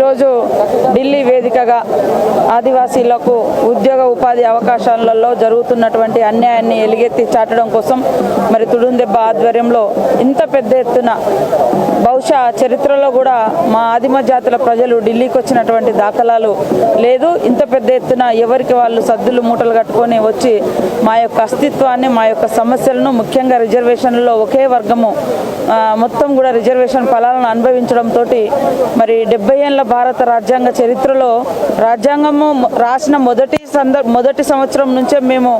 ఈరోజు ఢిల్లీ వేదికగా ఆదివాసీలకు ఉద్యోగ ఉపాధి అవకాశాలలో జరుగుతున్నటువంటి అన్యాయాన్ని ఎలుగెత్తి చాటడం కోసం మరి తుడుందెబ్బ ఆధ్వర్యంలో ఇంత పెద్ద ఎత్తున బహుశా చరిత్రలో కూడా మా ఆదిమ జాతుల ప్రజలు ఢిల్లీకి వచ్చినటువంటి దాఖలాలు లేదు. ఇంత పెద్ద ఎత్తున ఎవరికి వాళ్ళు సద్దులు మూటలు కట్టుకొని వచ్చి మా యొక్క అస్తిత్వాన్ని, మా యొక్క సమస్యలను, ముఖ్యంగా రిజర్వేషన్లలో ఒకే వర్గము మొత్తం కూడా రిజర్వేషన్ ఫలాలను అనుభవించడంతో మరి 70 ఏళ్ల భారత రాజ్యాంగ చరిత్రలో రాజ్యాంగము రాసిన మొదటి సంవత్సరం నుంచే మేము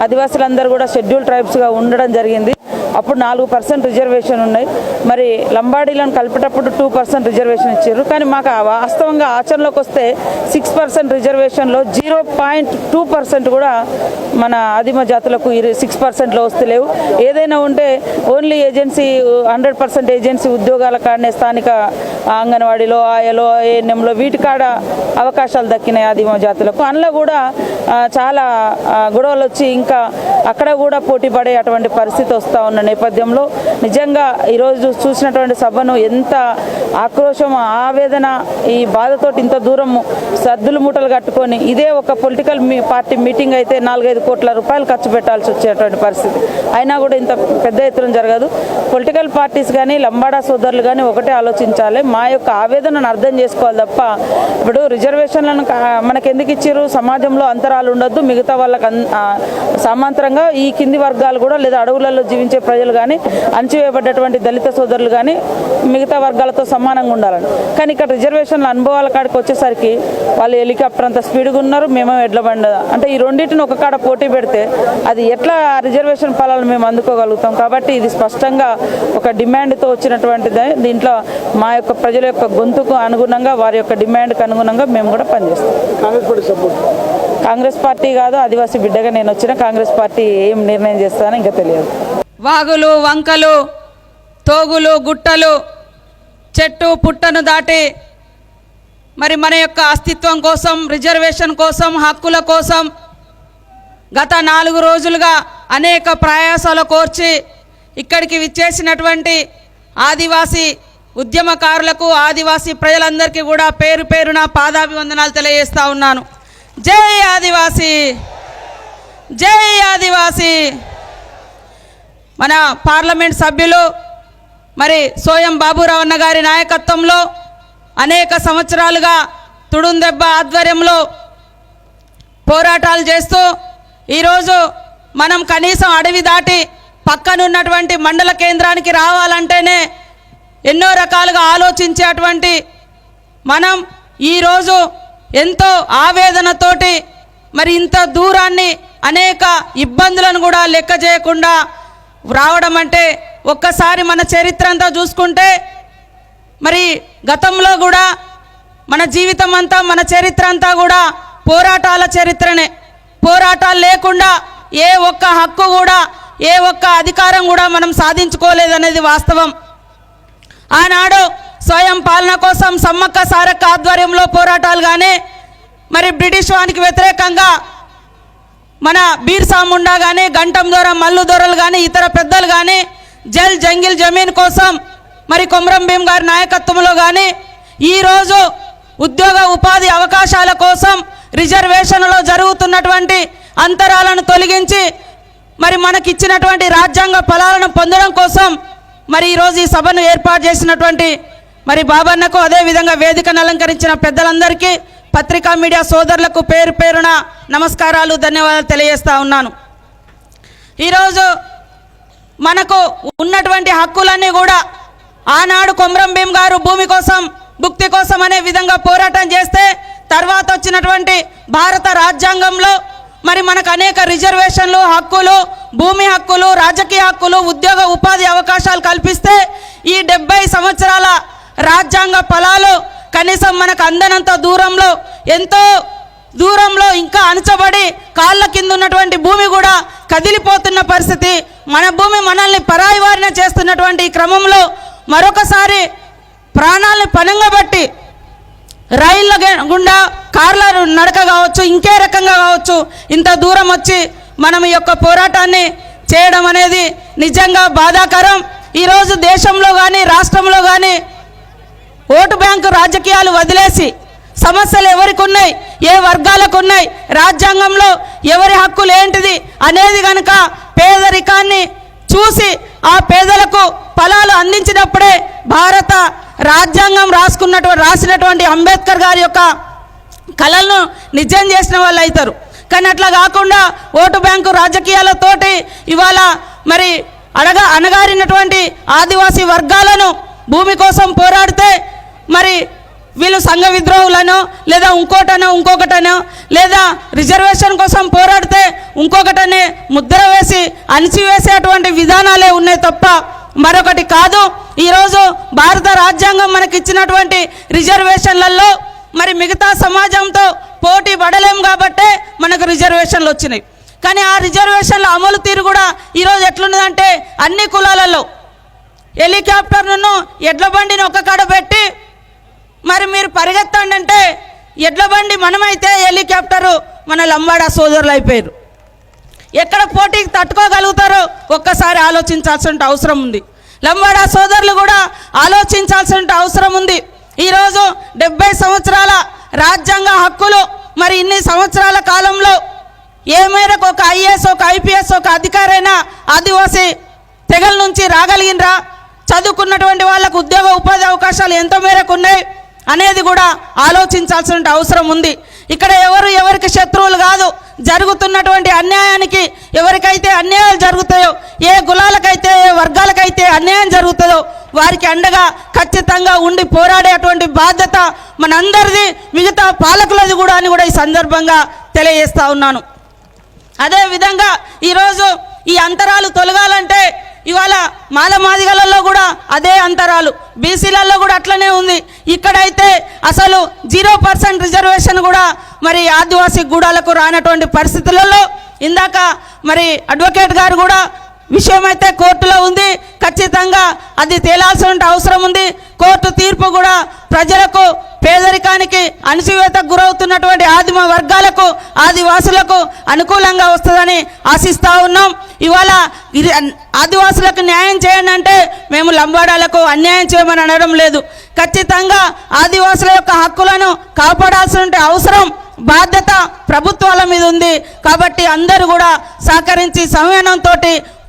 ఆదివాసులందరూ కూడా షెడ్యూల్ ట్రైబ్స్గా ఉండడం జరిగింది. అప్పుడు 4% రిజర్వేషన్ ఉన్నాయి. మరి లంబాడీలను కలిపేటప్పుడు 2% రిజర్వేషన్ ఇచ్చారు. కానీ మాకు వాస్తవంగా ఆచరణలోకి వస్తే 6% రిజర్వేషన్లో 0.2% కూడా మన ఆదిమ జాతులకు 6%లో వస్తలేవు. ఏదైనా ఉంటే ఓన్లీ ఏజెన్సీ 100% ఏజెన్సీ ఉద్యోగాల కాడనే స్థానిక అంగన్వాడీలో, ఆయాలో, ఏఎన్ఎంలో వీటి కాడ అవకాశాలు దక్కినాయి ఆదిమ జాతులకు. అందులో కూడా చాలా గొడవలు వచ్చి ఇంకా అక్కడ కూడా పోటీ పడే అటువంటి పరిస్థితి వస్తూ ఉన్న నేపథ్యంలో నిజంగా ఈరోజు చూసినటువంటి సభను ఎంత ఆక్రోశం, ఆవేదన, ఈ బాధతోటి ఇంత దూరం సద్దులు మూటలు కట్టుకొని ఇదే ఒక పొలిటికల్ పార్టీ మీటింగ్ అయితే 4-5 కోట్ల రూపాయలు ఖర్చు పెట్టాల్సి వచ్చేటువంటి పరిస్థితి. అయినా కూడా ఇంత పెద్ద ఎత్తున జరగదు. పొలిటికల్ పార్టీస్ కానీ లంబాడా సోదరులు కానీ ఒకటే ఆలోచించాలి, మా యొక్క ఆవేదనను అర్థం చేసుకోవాలి తప్ప ఇప్పుడు రిజర్వేషన్లను మనకు ఎందుకు ఇచ్చారు? సమాజంలో అంతరాలు ఉండొద్దు, మిగతా వాళ్ళకి సమాంతరంగా ఈ కింది వర్గాలు కూడా లేదా అడవులలో జీవించే ప్రజలు కానీ, అణచివేయబడ్డటువంటి దళిత సోదరులు కానీ మిగతా వర్గాలతో సమానంగా ఉండాలని. కానీ ఇక్కడ రిజర్వేషన్ల అనుభవాల కాడికి వచ్చేసరికి వాళ్ళు హెలికాప్టర్ అంత స్పీడ్గా ఉన్నారు, మేము ఎడ్ల బండి. అంటే ఈ రెండింటిని ఒక కాడ పోటీ పెడితే అది ఎట్లా రిజర్వేషన్ ఫలాలు మేము అందుకోగలుగుతాం? కాబట్టి ఇది స్పష్టంగా ఒక డిమాండ్తో వచ్చినటువంటిదే. దీంట్లో మా యొక్క ప్రజల యొక్క గొంతుకు అనుగుణంగా, వారి యొక్క డిమాండ్కి అనుగుణంగా మేము కూడా పనిచేస్తాం. కాంగ్రెస్ పార్టీ కాదు, ఆదివాసీ బిడ్డగా నేను వచ్చిన కాంగ్రెస్ పార్టీ ఏం నిర్ణయం చేస్తానో ఇంకా తెలియదు. వాగులు, వంకలు, తోగులు, గుట్టలు, చెట్టు పుట్టను దాటి మరి మన యొక్క అస్తిత్వం కోసం, రిజర్వేషన్ కోసం, హక్కుల కోసం గత 4 రోజులుగా అనేక ప్రయాసాలు కోర్చి ఇక్కడికి విచ్చేసినటువంటి ఆదివాసీ ఉద్యమకారులకు, ఆదివాసీ ప్రజలందరికీ కూడా పేరు పేరున పాదాభివందనాలు తెలియజేస్తా ఉన్నాను. జై ఆదివాసీ, జై ఆదివాసీ. మన పార్లమెంట్ సభ్యులు మరి సోయం బాబురావు అన్న గారి నాయకత్వంలో అనేక సంవత్సరాలుగా తుడుందెబ్బ ఆధ్వర్యంలో పోరాటాలు చేస్తూ ఈరోజు మనం కనీసం అడవి దాటి పక్కనున్నటువంటి మండల కేంద్రానికి రావాలంటేనే ఎన్నో రకాలుగా ఆలోచించేటువంటి మనం ఈరోజు ఎంతో ఆవేదనతోటి మరి ఇంత దూరాన్ని అనేక ఇబ్బందులను కూడా లెక్క చేయకుండా రావడం అంటే, ఒక్కసారి మన చరిత్ర అంతా చూసుకుంటే మరి గతంలో కూడా మన జీవితం అంతా, మన చరిత్ర అంతా కూడా పోరాటాల చరిత్రనే. పోరాటాలు లేకుండా ఏ ఒక్క హక్కు కూడా, ఏ ఒక్క అధికారం కూడా మనం సాధించుకోలేదనేది వాస్తవం. ఆనాడు స్వయం పాలన కోసం సమ్మక్క సారక్క ఆధ్వర్యంలో పోరాటాలు కానీ, మరి బ్రిటిష్ వానికి వ్యతిరేకంగా మన బీర్సా ముండా కానీ, గంటం దొర, మల్లు దొరలు కానీ, ఇతర పెద్దలు కానీ జల్ జంగిల్ జమీన్ కోసం మరి కొమరం భీం గారి నాయకత్వంలో కానీ, ఈరోజు ఉద్యోగ ఉపాధి అవకాశాల కోసం రిజర్వేషన్లో జరుగుతున్నటువంటి అంతరాలను తొలగించి మరి మనకిచ్చినటువంటి రాజ్యాంగ ఫలాలను పొందడం కోసం మరి ఈరోజు ఈ సభను ఏర్పాటు చేసినటువంటి మరి బాబన్నకు, అదేవిధంగా వేదికను అలంకరించిన పెద్దలందరికీ, పత్రికా మీడియా సోదరులకు పేరు పేరున నమస్కారాలు, ధన్యవాదాలు తెలియజేస్తా ఉన్నాను. ఈరోజు మనకు ఉన్నటువంటి హక్కులన్నీ కూడా ఆనాడు కొమరం భీం గారు భూమి కోసం, భుక్తి కోసం అనే విధంగా పోరాటం చేస్తే తర్వాత వచ్చినటువంటి భారత రాజ్యాంగంలో మరి మనకు అనేక రిజర్వేషన్లు, హక్కులు, భూమి హక్కులు, రాజకీయ హక్కులు, ఉద్యోగ ఉపాధి అవకాశాలు కల్పిస్తే ఈ 70 సంవత్సరాల రాజ్యాంగ ఫలాలు కనీసం మనకు అందనంత దూరంలో, ఎంతో దూరంలో ఇంకా అణచబడి కాళ్ళ కింద ఉన్నటువంటి భూమి కూడా కదిలిపోతున్న పరిస్థితి. మన భూమి మనల్ని పరాయి వారిన చేస్తున్నటువంటి క్రమంలో మరొకసారి ప్రాణాలను పణంగా బట్టి రైళ్ళ గుండా, కార్ల నడక కావచ్చు, ఇంకే రకంగా కావచ్చు, ఇంత దూరం వచ్చి మనం ఈ యొక్క పోరాటాన్ని చేయడం అనేది నిజంగా బాధాకరం. ఈరోజు దేశంలో కానీ, రాష్ట్రంలో కానీ ఓటు బ్యాంకు రాజకీయాలు వదిలేసి సమస్యలు ఎవరికి ఉన్నాయి, ఏ వర్గాలకు ఉన్నాయి, రాజ్యాంగంలో ఎవరి హక్కులు ఏంటిది అనేది కనుక పేదరికాన్ని చూసి ఆ పేదలకు ఫలాలు అందించినప్పుడే భారత రాజ్యాంగం రాసినటువంటి అంబేద్కర్ గారి యొక్క కళలను నిజం చేసిన వాళ్ళు అవుతారు. కానీ అట్లా కాకుండా ఓటు బ్యాంకు రాజకీయాలతోటి ఇవాళ మరి అణగారినటువంటి ఆదివాసీ వర్గాలను భూమి కోసం పోరాడితే మరి వీళ్ళు సంఘ విద్రోహులను లేదా ఇంకొకటనో లేదా రిజర్వేషన్ కోసం పోరాడితే ఇంకొకటనే ముద్ర వేసి అణిచివేసేటువంటి విధానాలే ఉన్నాయి తప్ప మరొకటి కాదు. ఈరోజు భారత రాజ్యాంగం మనకిచ్చినటువంటి రిజర్వేషన్లలో మరి మిగతా సమాజంతో పోటీ పడలేం కాబట్టే మనకు రిజర్వేషన్లు వచ్చినాయి. కానీ ఆ రిజర్వేషన్ల అమలు తీరు కూడా ఈరోజు ఎట్లున్నదంటే అన్ని కులాలలో హెలికాప్టర్ను ఎడ్ల బండిని ఒక కాడ పెట్టి మరి మీరు పరిగెత్తండి అంటే ఎడ్ల బండి మనమైతే హెలికాప్టరు మన లంబాడా సోదరులు అయిపోయారు. ఎక్కడ పోటీకి తట్టుకోగలుగుతారో ఒక్కసారి ఆలోచించాల్సిన అవసరం ఉంది. లంబాడా సోదరులు కూడా ఆలోచించాల్సిన అవసరం ఉంది. ఈరోజు 70 సంవత్సరాల రాజ్యాంగ హక్కులు మరి ఇన్ని సంవత్సరాల కాలంలో ఏ మేరకు ఒక ఐఏఎస్ ఒక ఐపీఎస్ ఒక అధికారైనా ఆదివాసీ తెగల నుంచి రాగలిగినరా, చదువుకున్నటువంటి వాళ్ళకు ఉద్యోగ ఉపాధి అవకాశాలు ఎంత మేరకు ఉన్నాయి అనేది కూడా ఆలోచించాల్సిన అవసరం ఉంది. ఇక్కడ ఎవరికి శత్రువులు కాదు. జరుగుతున్నటువంటి అన్యాయానికి ఎవరికైతే అన్యాయాలు జరుగుతాయో, ఏ కులాలకైతే ఏ వర్గాలకైతే అన్యాయం జరుగుతుందో వారికి అండగా ఖచ్చితంగా ఉండి పోరాడేటువంటి బాధ్యత మనందరిది, మిగతా పాలకులది కూడా అని కూడా ఈ సందర్భంగా తెలియజేస్తా ఉన్నాను. అదేవిధంగా ఈరోజు ఈ అంతరాలు తొలగాలంటే ఇవాళ మాలమాదిగలలో కూడా అదే అంతరాలు, బీసీలలో కూడా అట్లనే ఉంది. ఇక్కడైతే అసలు 0% రిజర్వేషన్ కూడా మరి ఆదివాసీ గూడాలకు రానటువంటి పరిస్థితులలో ఇందాక మరి అడ్వకేట్ గారు కూడా విషయం అయితే కోర్టులో ఉంది. ఖచ్చితంగా అది తేలాల్సిన అవసరం ఉంది. కోర్టు తీర్పు కూడా ప్రజలకు, పేదరికానికి, అణచివేతకు గురవుతున్నటువంటి ఆదిమ వర్గాలకు, ఆదివాసులకు అనుకూలంగా వస్తుందని ఆశిస్తూ ఉన్నాం. ఇవాళ ఆదివాసులకు న్యాయం చేయండి అంటే మేము లంబాడాలకు అన్యాయం చేయమని అనడం లేదు. ఖచ్చితంగా ఆదివాసుల యొక్క హక్కులను కాపాడాల్సిన అవసరం, బాధ్యత ప్రభుత్వాల మీద ఉంది. కాబట్టి అందరూ కూడా సహకరించి సంయమనంతో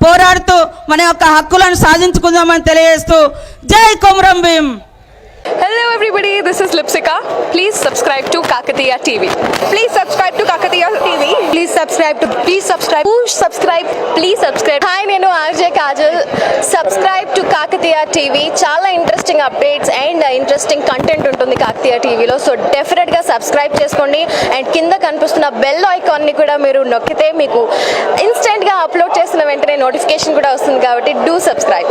పోరాడుతూ మన యొక్క హక్కులను సాధించుకుందామని తెలియజేస్తూ జై Komaram Bheem. Hello everybody, this is Lipsika. Please subscribe to Kakatiya TV. Please subscribe to Kakatiya TV. Please subscribe. Push subscribe. Please subscribe. Hi, nenu RJ Kajal. Subscribe to Kakatiya TV. Chala interesting updates and interesting content untundi Kakatiya TV lo. So definitely ga subscribe cheskondi and kinda kanipustunna bell icon ni kuda meeru nokkite meeku instant ga upload chesina ventane notification kuda vastundi kabatti do subscribe.